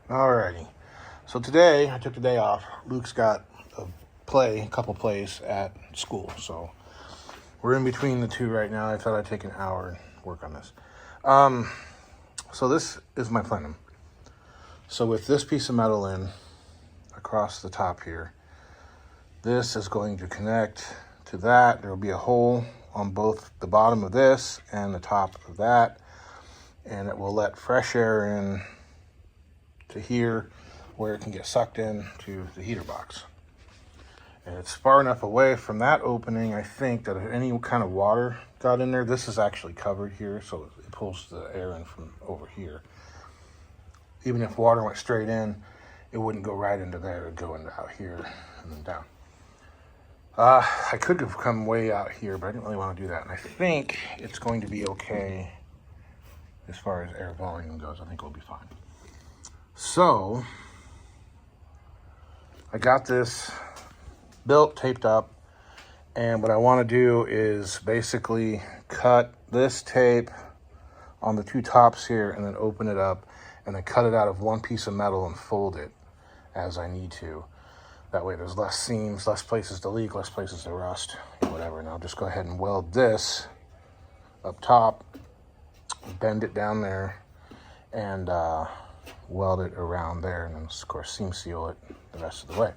Alrighty, so today I took the day off. Luke's got a couple plays at school, so we're in between the two right now. I thought I'd take an hour and work on this. So this is my plenum. So with this piece of metal in across the top here, this is going to connect to that. There will be a hole on both the bottom of this and the top of that, and it will let fresh air in to here where it can get sucked in to the heater box. And it's far enough away from that opening, I think, that if any kind of water got in there, this is actually covered here, so it pulls the air in from over here. Even if water went straight in, it wouldn't go right into there. It would go into out here and then down. I could have come way out here, but I didn't really want to do that. And I think it's going to be okay as far as air volume goes. I think we'll be fine. So I got this built, taped up, and what I want to do is basically cut this tape on the two tops here and then open it up and then cut it out of one piece of metal and fold it as I need to. That way there's less seams, less places to leak, less places to rust, whatever. And I'll just go ahead and weld this up top, bend it down there, and weld it around there, and then of course seam seal it the rest of the way.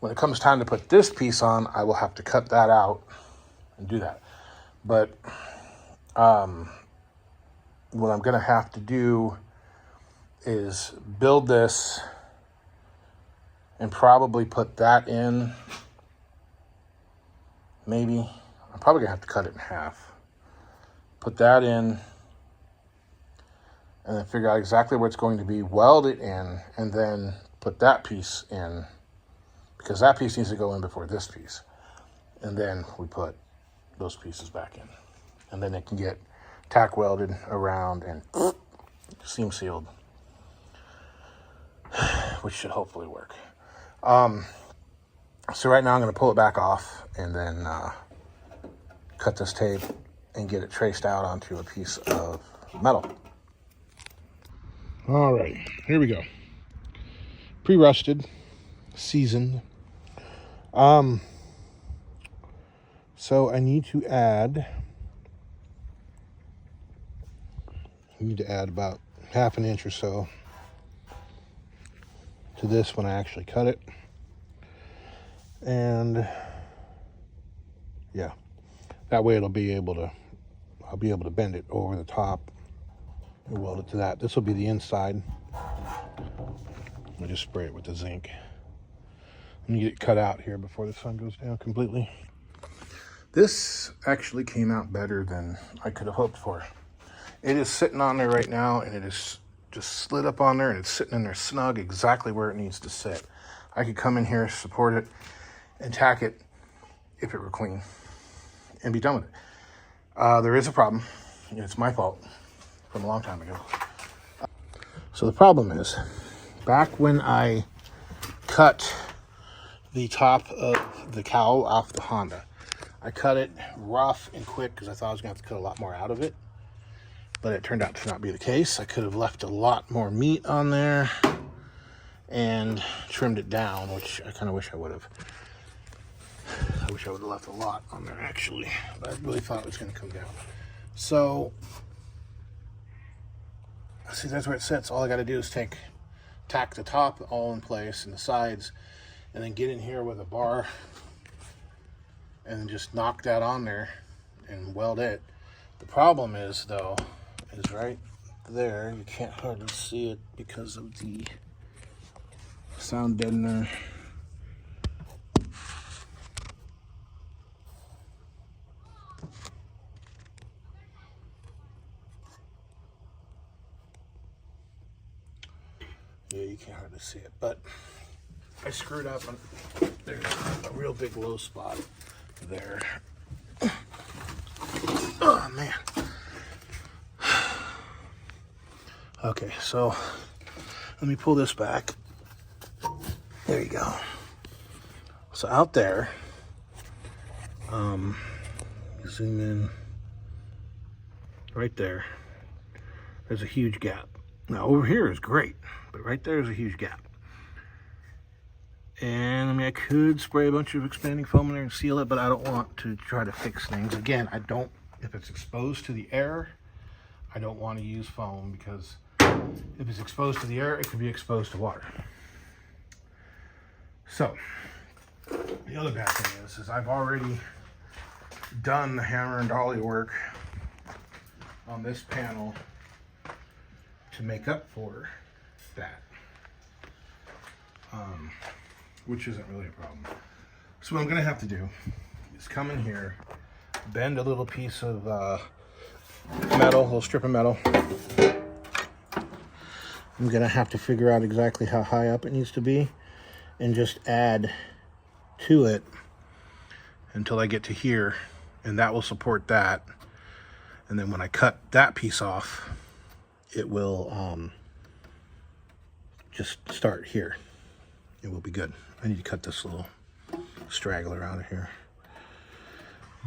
When it comes time to put this piece on, I will have to cut that out and do that. But what I'm gonna have to do is build this and probably put that in. Maybe I'm probably gonna have to cut it in half, put that in, and then figure out exactly where it's going to be, weld it in, and then put that piece in, because that piece needs to go in before this piece. And then we put those pieces back in. And then it can get tack welded around and seam sealed, which should hopefully work. So right now I'm going to pull it back off and then cut this tape and get it traced out onto a piece of metal. All right, here we go. Pre-rusted, seasoned. So I need to add about half an inch or so to this when I actually cut it. And yeah, that way I'll be able to bend it over the top and weld it to that. This will be the inside. I'll just spray it with the zinc. Let me get it cut out here before the sun goes down completely. This actually came out better than I could have hoped for. It is sitting on there right now, and it is just slid up on there, and it's sitting in there snug, exactly where it needs to sit. I could come in here, support it, and tack it if it were clean, and be done with it. There is a problem, and it's my fault from a long time ago. So the problem is, back when I cut the top of the cowl off the Honda, I cut it rough and quick because I thought I was going to have to cut a lot more out of it. But it turned out to not be the case. I could have left a lot more meat on there and trimmed it down, which I kind of wish I would have. I wish I would have left a lot on there, actually. But I really thought it was going to come down. So, see, that's where it sits. All I got to do is tack the top all in place and the sides, and then get in here with a bar and then just knock that on there and weld it. The problem is, though, is right there. You can't hardly see it because of the sound deadener. Yeah, you can't hardly see it, but I screwed up. There's a real big low spot there. Oh, man. Okay, so let me pull this back. There you go. So out there, zoom in right there. There's a huge gap. Now over here is great. But right there is a huge gap. And I mean, I could spray a bunch of expanding foam in there and seal it, but I don't want to try to fix things. Again, I don't, if it's exposed to the air, I don't want to use foam, because if it's exposed to the air, it could be exposed to water. So, the other bad thing is I've already done the hammer and dolly work on this panel to make up for that. Which isn't really a problem. So what I'm gonna have to do is come in here, bend a little piece of metal, a little strip of metal. I'm gonna have to figure out exactly how high up it needs to be and just add to it until I get to here, and that will support that. And then when I cut that piece off, it will just start here. It will be good. I need to cut this little straggler out of here.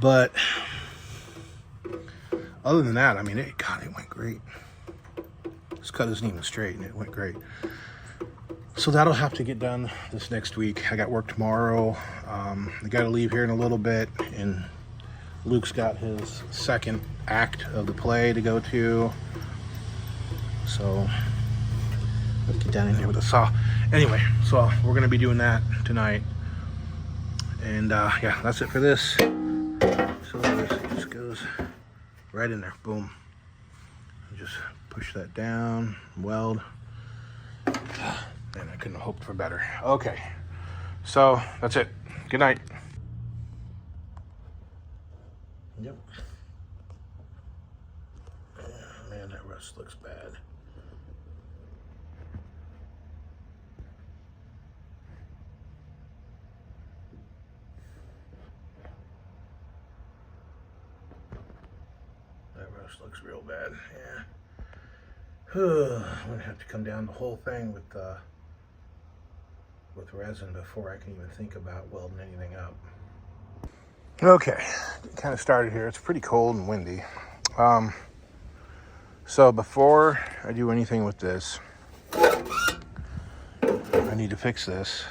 But other than that, I mean, it went great. This cut isn't even straight, and it went great. So that'll have to get done this next week. I got work tomorrow. I got to leave here in a little bit, and Luke's got his second act of the play to go to. So let's get down in here with a saw. Anyway, so we're going to be doing that tonight. And yeah, that's it for this. So this just goes right in there. Boom. Just push that down, weld. And I couldn't have hoped for better. Okay, so that's it. Good night. Yep. Man, that rust looks bad. That rust looks real bad, yeah. I'm gonna have to come down the whole thing with resin before I can even think about welding anything up. Okay, kind of started here. It's pretty cold and windy. So before I do anything with this, I need to fix this.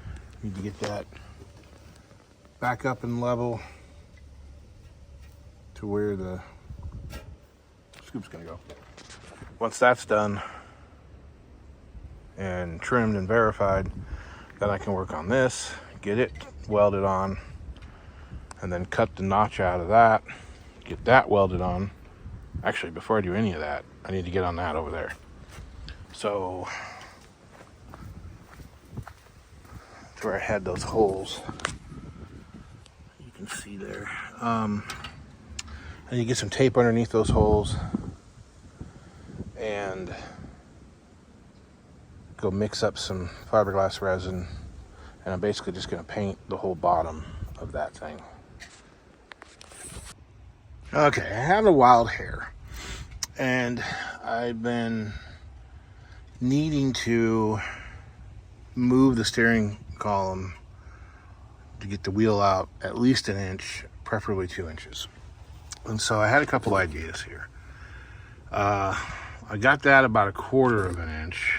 I need to get that back up and level to where the scoop's gonna go. Once that's done and trimmed and verified, then I can work on this, get it welded on, and then cut the notch out of that, get that welded on. Actually, before I do any of that, I need to get on that over there. So that's where I had those holes. You can see there. I need to get some tape underneath those holes and go mix up some fiberglass resin, and I'm basically just going to paint the whole bottom of that thing. Okay, I have a wild hair, and I've been needing to move the steering column to get the wheel out at least an inch, preferably 2 inches. And so I had a couple ideas here. I got that about 1/4 of an inch,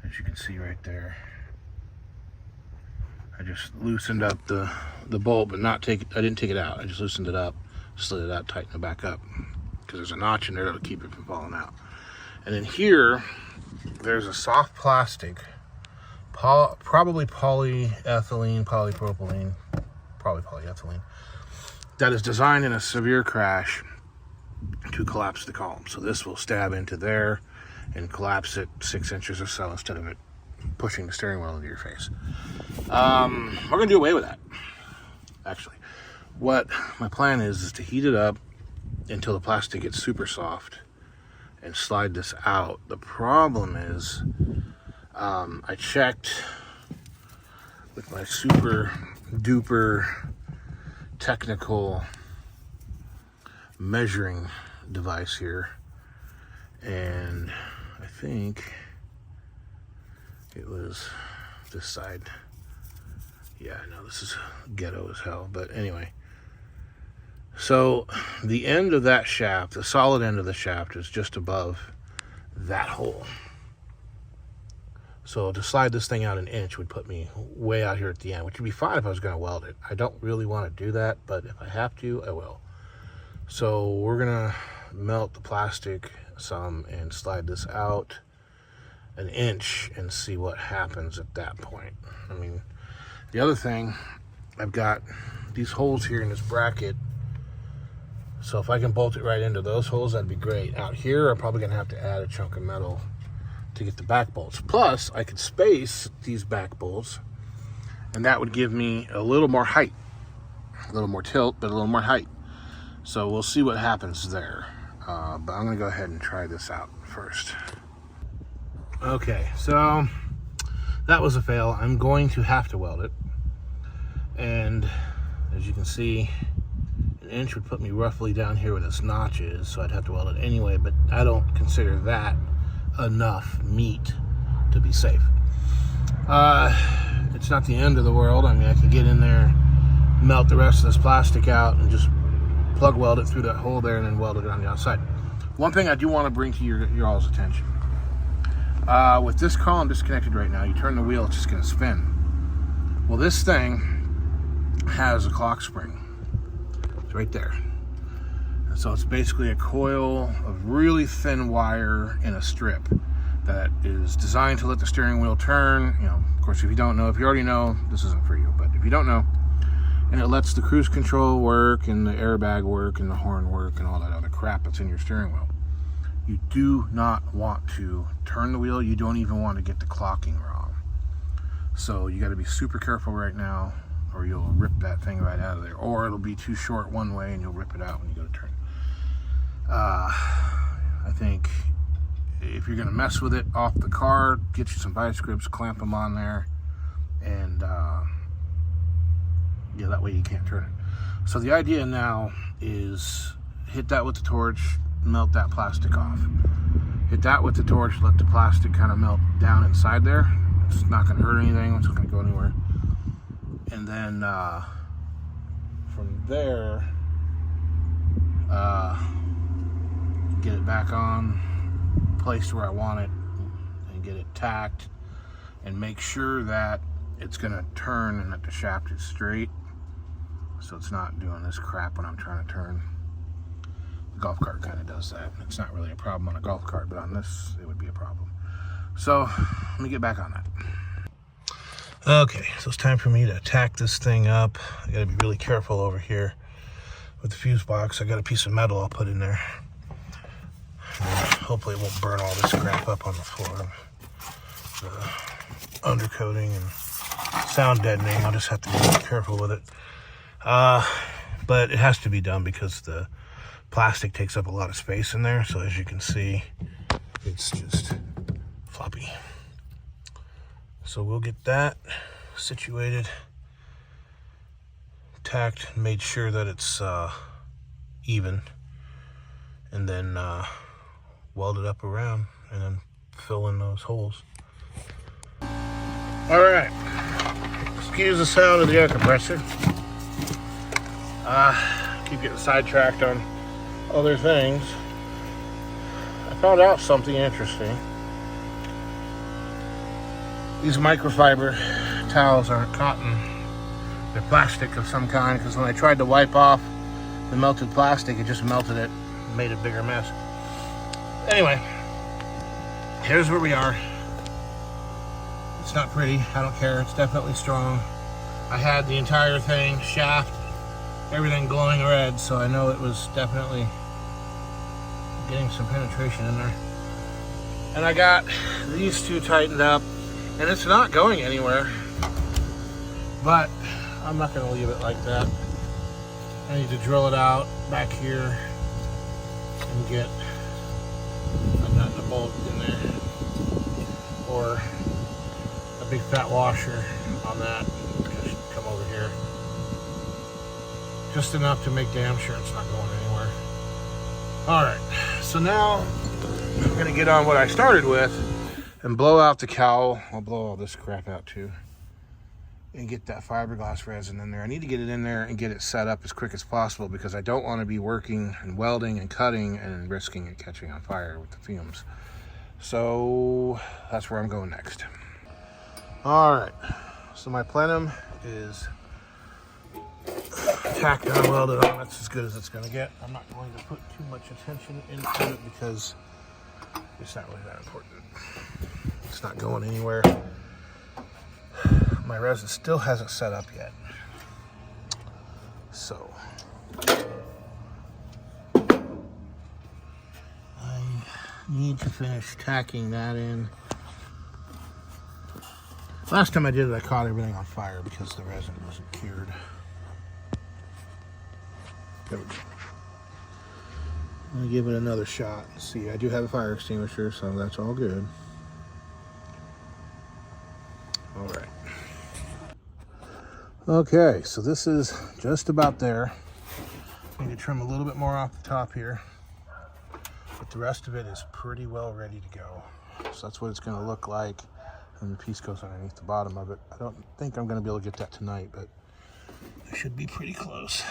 as you can see right there. I just loosened up the bolt, but I didn't take it out. I just loosened it up, slid it out, tightened it back up, because there's a notch in there that'll keep it from falling out. And then here, there's a soft plastic, probably polyethylene, polypropylene, probably polyethylene, that is designed in a severe crash to collapse the column. So this will stab into there and collapse it 6 inches or so instead of it pushing the steering wheel into your face. We're gonna do away with that, actually. What my plan is to heat it up until the plastic gets super soft and slide this out. The problem is, I checked with my super duper technical measuring device here, and I think it was this side. Yeah, no, this is ghetto as hell, but anyway. So the end of that shaft, the solid end of the shaft, is just above that hole. So to slide this thing out an inch would put me way out here at the end, which would be fine if I was going to weld it. I don't really want to do that, but if I have to, I will. So we're going to melt the plastic some and slide this out an inch and see what happens at that point. I mean, the other thing, I've got these holes here in this bracket. So if I can bolt it right into those holes, that'd be great. Out here, I'm probably going to have to add a chunk of metal to get the back bolts. Plus, I could space these back bolts, and that would give me a little more height. A little more tilt, but a little more height. So we'll see what happens there. But I'm going to go ahead and try this out first. Okay, so that was a fail. I'm going to have to weld it. And as you can see, an inch would put me roughly down here where this notch is, so I'd have to weld it anyway, but I don't consider that enough meat to be safe. It's not the end of the world. I mean, I can get in there, melt the rest of this plastic out, and just plug weld it through that hole there and then weld it on the outside. One thing I do want to bring to your all's attention. With this column disconnected right now, you turn the wheel, it's just going to spin. Well, this thing has a clock spring. It's right there. So it's basically a coil of really thin wire in a strip that is designed to let the steering wheel turn. You know, of course, if you already know, this isn't for you, but if you don't know, and it lets the cruise control work and the airbag work and the horn work and all that other crap that's in your steering wheel. You do not want to turn the wheel. You don't even want to get the clocking wrong. So you got to be super careful right now, or you'll rip that thing right out of there, or it'll be too short one way and you'll rip it out when you go to turn. I think if you're going to mess with it off the car, get you some vice grips, clamp them on there, and yeah, that way you can't turn it. So the idea now is hit that with the torch, melt that plastic off. Hit that with the torch, let the plastic kind of melt down inside there. It's not going to hurt anything, it's not going to go anywhere. And then from there, get it back on, placed where I want it, and get it tacked, and make sure that it's going to turn and that the shaft is straight, so it's not doing this crap when I'm trying to turn. The golf cart kind of does that. It's not really a problem on a golf cart, but on this, it would be a problem. So let me get back on that. Okay, so it's time for me to tack this thing up. I gotta be really careful over here with the fuse box. I got a piece of metal I'll put in there. Hopefully it won't burn all this crap up on the floor. Undercoating and sound deadening. I'll just have to be really careful with it. But it has to be done because the plastic takes up a lot of space in there. So as you can see, it's just floppy. So we'll get that situated, tacked, made sure that it's even, and then weld it up around and then fill in those holes. All right, excuse the sound of the air compressor. Keep getting sidetracked on other things. I found out something interesting. These microfiber towels aren't cotton, they're plastic of some kind, because when I tried to wipe off the melted plastic, it just melted it and made a bigger mess. Anyway, here's where we are. It's not pretty, I don't care, it's definitely strong. I had the entire thing, shaft, everything glowing red, so I know it was definitely getting some penetration in there. And I got these two tightened up, and it's not going anywhere, but I'm not going to leave it like that. I need to drill it out back here and get a nut and a bolt in there, or a big fat washer on that. Just come over here, just enough to make damn sure it's not going anywhere. All right, so now I'm going to get on what I started with and blow out the cowl. I'll blow all this crap out too, and get that fiberglass resin in there. I need to get it in there and get it set up as quick as possible, because I don't want to be working and welding and cutting and risking it catching on fire with the fumes. So that's where I'm going next. All right, so my plenum is tacked on, welded on. That's as good as it's gonna get. I'm not going to put too much attention into it because it's not really that important. It's not going anywhere. My resin still hasn't set up yet. So I need to finish tacking that in. Last time I did it, I caught everything on fire because the resin wasn't cured. There we go. I'm gonna give it another shot. See, I do have a fire extinguisher, so that's all good. All right. Okay, so this is just about there. I need to trim a little bit more off the top here, but the rest of it is pretty well ready to go. So that's what it's gonna look like. And the piece goes underneath the bottom of it. I don't think I'm gonna be able to get that tonight, but it should be pretty close.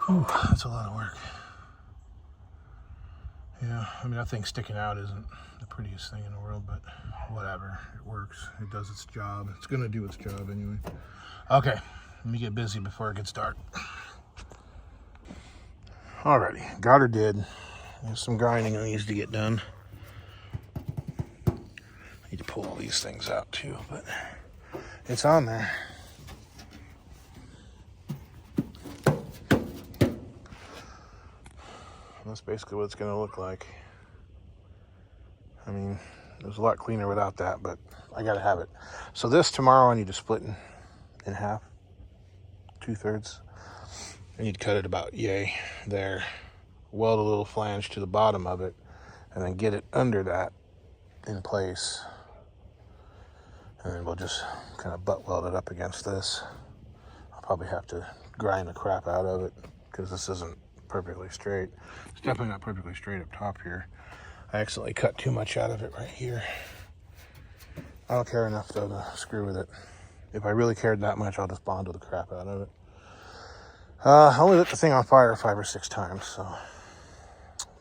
Whew, that's a lot of work. Yeah, I mean, that thing sticking out isn't the prettiest thing in the world, but whatever, it works. It does its job. It's gonna do its job anyway. Okay, let me get busy before it gets dark. Alrighty, got her did. There's some grinding that needs to get done. Need to pull all these things out too, but it's on there. That's basically what it's going to look like. I mean, it was a lot cleaner without that, but I got to have it. So this tomorrow I need to split in half, 2/3. I need to cut it about yay there, weld a little flange to the bottom of it, and then get it under that in place. And then we'll just kind of butt weld it up against this. I'll probably have to grind the crap out of it because this isn't perfectly straight. It's definitely not perfectly straight up top here. I accidentally cut too much out of it right here. I don't care enough though to screw with it. If I really cared that much, I'll just Bondo the crap out of it. I only lit the thing on fire 5 or 6 times, so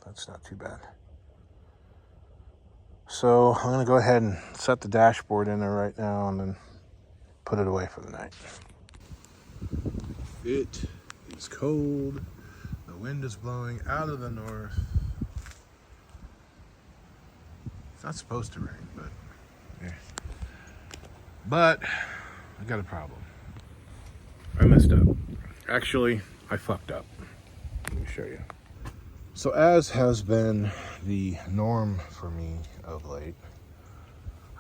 that's not too bad. So I'm gonna go ahead and set the dashboard in there right now and then put it away for the night. It is cold. The wind is blowing out of the north. It's not supposed to rain, but yeah. But I got a problem. I messed up. Actually, I fucked up. Let me show you. So as has been the norm for me of late,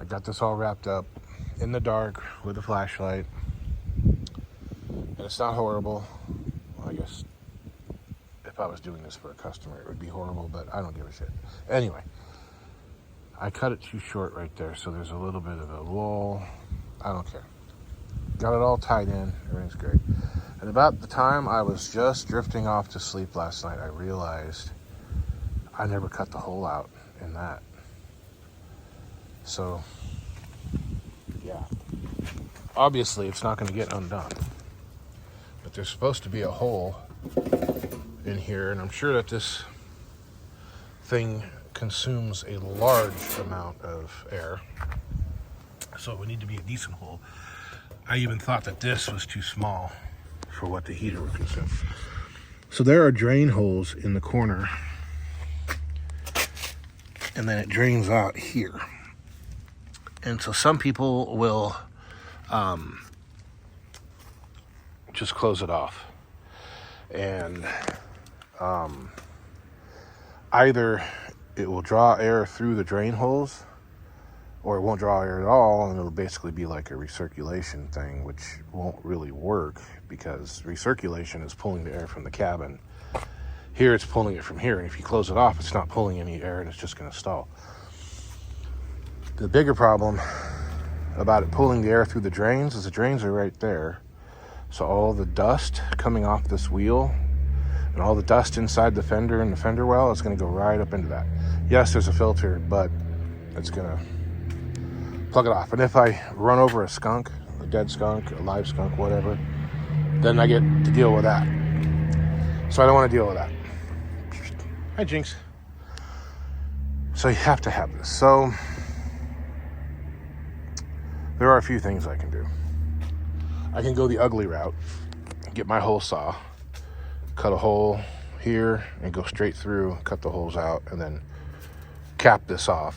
I got this all wrapped up in the dark with a flashlight. And it's not horrible. Well, I guess if I was doing this for a customer, it would be horrible, but I don't give a shit. Anyway, I cut it too short right there, so there's a little bit of a lull. I don't care. Got it all tied in. Everything's great. And about the time I was just drifting off to sleep last night, I realized I never cut the hole out in that. So, yeah. Obviously, it's not going to get undone. But there's supposed to be a hole in here, and I'm sure that this thing consumes a large amount of air. So it would need to be a decent hole. I even thought that this was too small for what the heater would consume. So there are drain holes in the corner, and then it drains out here. And so some people will just close it off. And either it will draw air through the drain holes, or it won't draw air at all, and it'll basically be like a recirculation thing, which won't really work because recirculation is pulling the air from the cabin. Here it's pulling it from here, and if you close it off, it's not pulling any air, and it's just going to stall. The bigger problem about it pulling the air through the drains is the drains are right there. So all the dust coming off this wheel and all the dust inside the fender and the fender well is going to go right up into that. Yes, there's a filter, but it's going to plug it off. And if I run over a skunk, a dead skunk, a live skunk, whatever, then I get to deal with that. So I don't want to deal with that. Hi, Jinx. So you have to have this. So there are a few things I can do. I can go the ugly route, get my hole saw, cut a hole here and go straight through, cut the holes out, and then cap this off.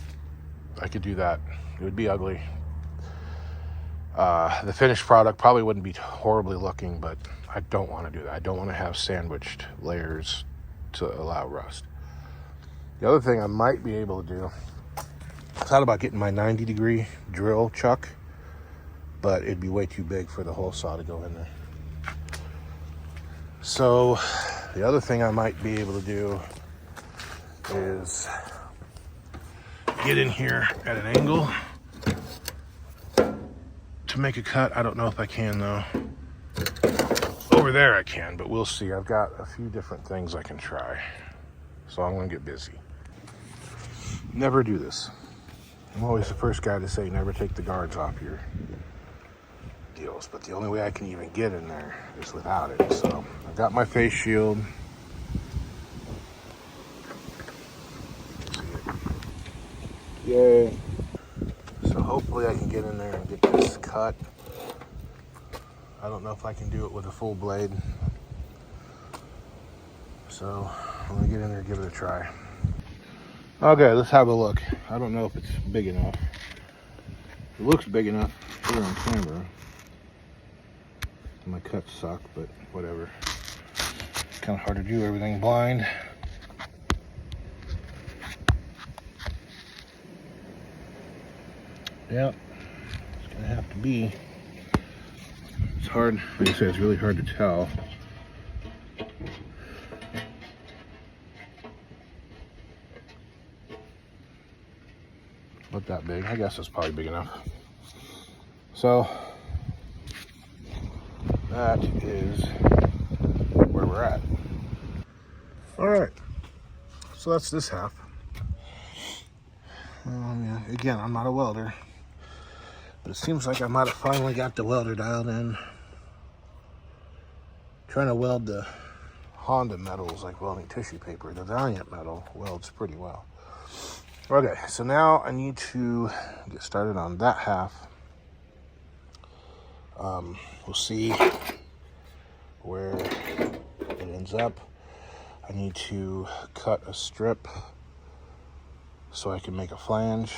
I could do that. It would be ugly. The finished product probably wouldn't be horribly looking, but I don't want to do that. I don't want to have sandwiched layers to allow rust. The other thing I might be able to do, I thought about getting my 90-degree drill chuck, but it'd be way too big for the hole saw to go in there. So the other thing I might be able to do is get in here at an angle to make a cut. I don't know if I can though. Over there I can, but we'll see. I've got a few different things I can try. So I'm gonna get busy. Never do this. I'm always the first guy to say never take the guards off your deals, but the only way I can even get in there is without it. So I've got my face shield. Yay. So hopefully I can get in there and get this cut. I don't know if I can do it with a full blade. So I'm gonna get in there and give it a try. Okay, let's have a look. I don't know if it's big enough. It looks big enough here on camera. My cuts suck, but whatever. It's kind of hard to do everything blind. Yep, it's gonna have to be. It's hard, like I said, it's really hard to tell. Not that big. I guess it's probably big enough. So that is where we're at. All right, so that's this half. Yeah, again, I'm not a welder, but it seems like I might have finally got the welder dialed in. Trying to weld the Honda metal is like welding tissue paper. The Valiant metal welds pretty well. Okay, so now I need to get started on that half. We'll see where it ends up. I need to cut a strip so I can make a flange.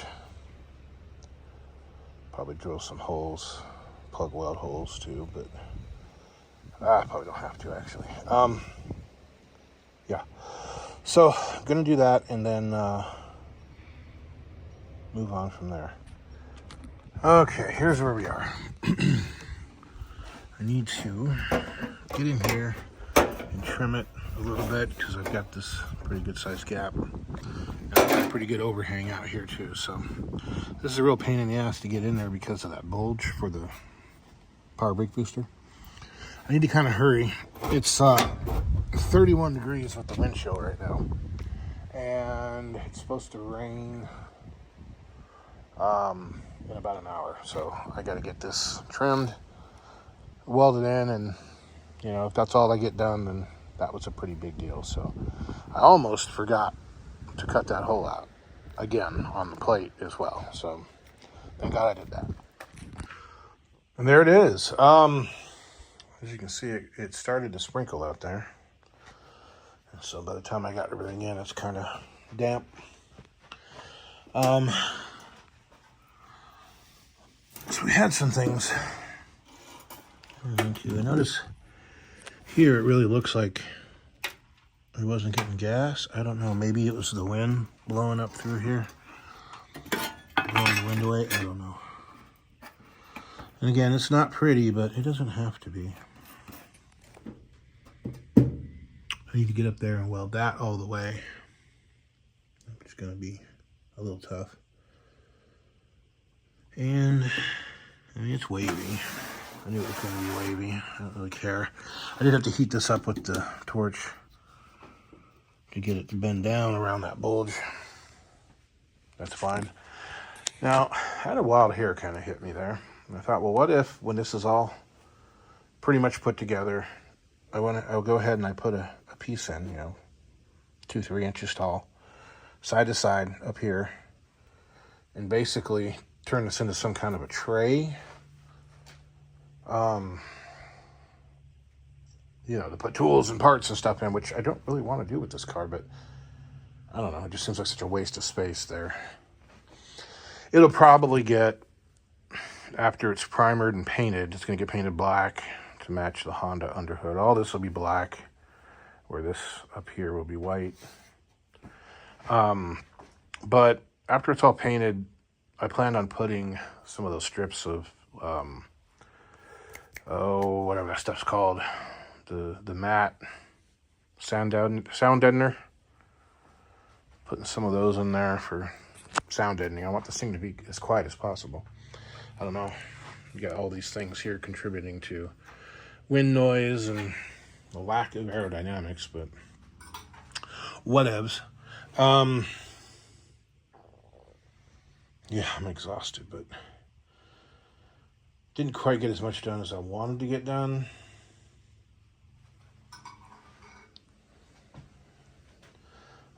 Probably drill some holes, plug weld holes too, but I probably don't have to actually. Yeah, so I'm gonna do that and then move on from there. Okay, here's where we are. I need to get in here and trim it a little bit because I've got this pretty good sized gap. And I've got a pretty good overhang out here too. So this is a real pain in the ass to get in there because of that bulge for the power brake booster. I need to kind of hurry. It's 31 degrees with the wind chill right now. And it's supposed to rain in about an hour. So I got to get this trimmed, welded in, and you know, if that's all I get done, then that was a pretty big deal. So I almost forgot to cut that hole out again on the plate as well. So thank God I did that. And there it is. As you can see, it started to sprinkle out there. And so by the time I got everything in, it's kind of damp. So we had some things. I notice here it really looks like it wasn't getting gas. I don't know, maybe it was the wind blowing up through here, blowing the wind away. I don't know. And again, it's not pretty, but it doesn't have to be. I need to get up there and weld that all the way. It's going to be a little tough. And I mean, it's wavy. I knew it was going to be wavy. I don't really care. I did have to heat this up with the torch to get it to bend down around that bulge. That's fine. Now, I had a wild hair kind of hit me there. And I thought, well, what if when this is all pretty much put together, I'll go ahead and I put a piece in, you know, 2-3 inches tall, side to side up here, and basically turn this into some kind of a tray. You know, to put tools and parts and stuff in, which I don't really want to do with this car, but I don't know. It just seems like such a waste of space there. It'll probably get, after it's primered and painted, it's going to get painted black to match the Honda underhood. All this will be black, where this up here will be white. But after it's all painted, I plan on putting some of those strips of, whatever that stuff's called, the matte sound deadener. Putting some of those in there for sound deadening. I want this thing to be as quiet as possible. I don't know. You got all these things here contributing to wind noise and the lack of aerodynamics, but whatevs. Yeah, I'm exhausted, but didn't quite get as much done as I wanted to get done.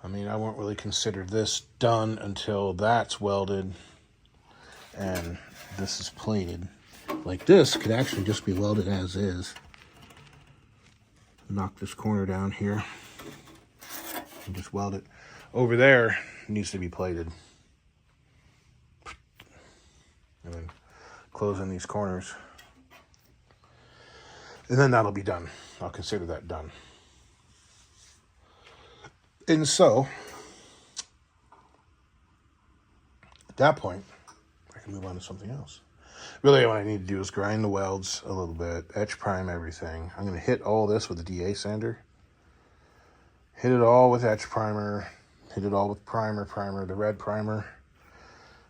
I mean, I won't really consider this done until that's welded and this is plated. Like this could actually just be welded as is. Knock this corner down here and just weld it. Over there needs to be plated. And then close in these corners. And then that'll be done. I'll consider that done. And so, at that point, I can move on to something else. Really, what I need to do is grind the welds a little bit, etch prime everything. I'm going to hit all this with a DA sander. Hit it all with etch primer. Hit it all with primer, the red primer.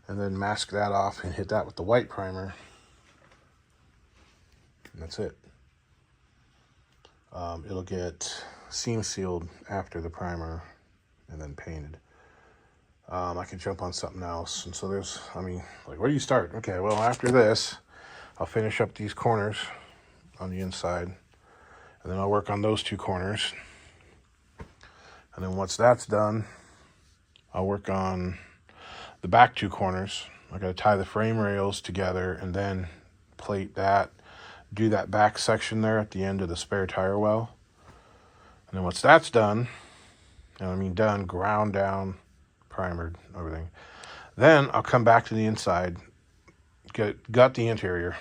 And then mask that off and hit that with the white primer. And that's it. It'll get seam sealed after the primer and then painted. I can jump on something else. And so there's, I mean, like, where do you start? Okay, well, after this, I'll finish up these corners on the inside. And then I'll work on those two corners. And then once that's done, I'll work on the back two corners. I got to tie the frame rails together and then plate that. Do that back section there at the end of the spare tire well. And then once that's done, and I mean done, ground down, primered, everything, then I'll come back to the inside, gut the interior,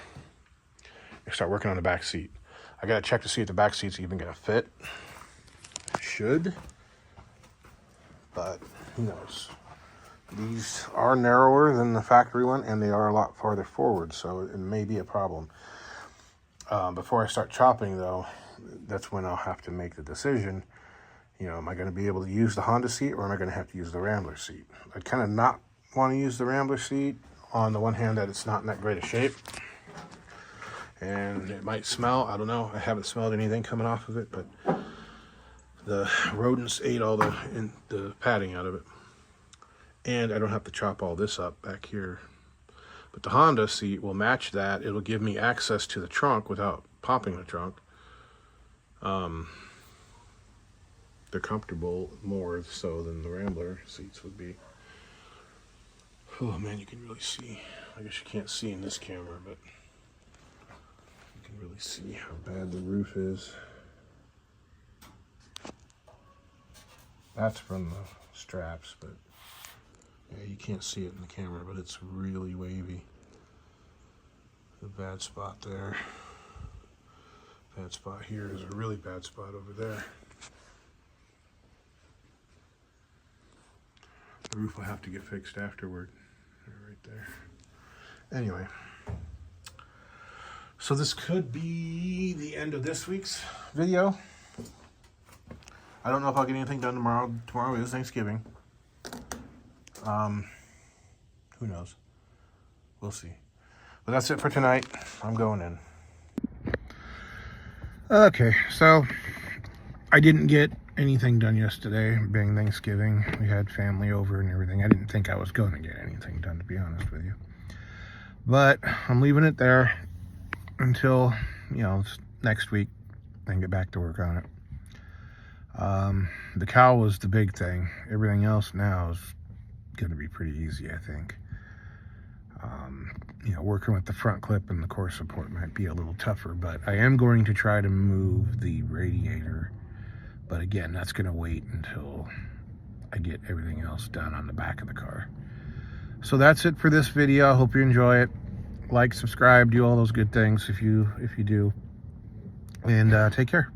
and start working on the back seat. I got to check to see if the back seat's even going to fit. It should, but who knows. These are narrower than the factory one, and they are a lot farther forward, so it may be a problem. Before I start chopping, though, that's when I'll have to make the decision. You know, am I going to be able to use the Honda seat, or am I going to have to use the Rambler seat? I kind of not want to use the Rambler seat. On the one hand, that it's not in that great a shape, and it might smell. I don't know. I haven't smelled anything coming off of it, but the rodents ate all the padding out of it, and I don't have to chop all this up back here. But the Honda seat will match that. It'll give me access to the trunk without popping the trunk. They're comfortable more so than the Rambler seats would be. Oh man, you can really see. I guess you can't see in this camera, but you can really see how bad the roof is. That's from the straps, but yeah, you can't see it in the camera, but it's really wavy. The bad spot there. Bad spot here is a really bad spot over there. The roof will have to get fixed afterward. Right there. Anyway. So this could be the end of this week's video. I don't know if I'll get anything done tomorrow. Tomorrow is Thanksgiving. Who knows? We'll see. But that's it for tonight. I'm going in. Okay, so I didn't get anything done yesterday, being Thanksgiving. We had family over and everything. I didn't think I was going to get anything done, to be honest with you. But I'm leaving it there until, you know, next week, then get back to work on it. The cowl was the big thing. Everything else now is going to be pretty easy, I think. You know, working with the front clip and the core support might be a little tougher, but I am going to try to move the radiator. But again, that's going to wait until I get everything else done on the back of the car. So that's it for this video. I hope you enjoy it. Like, subscribe, do all those good things if you do. And take care.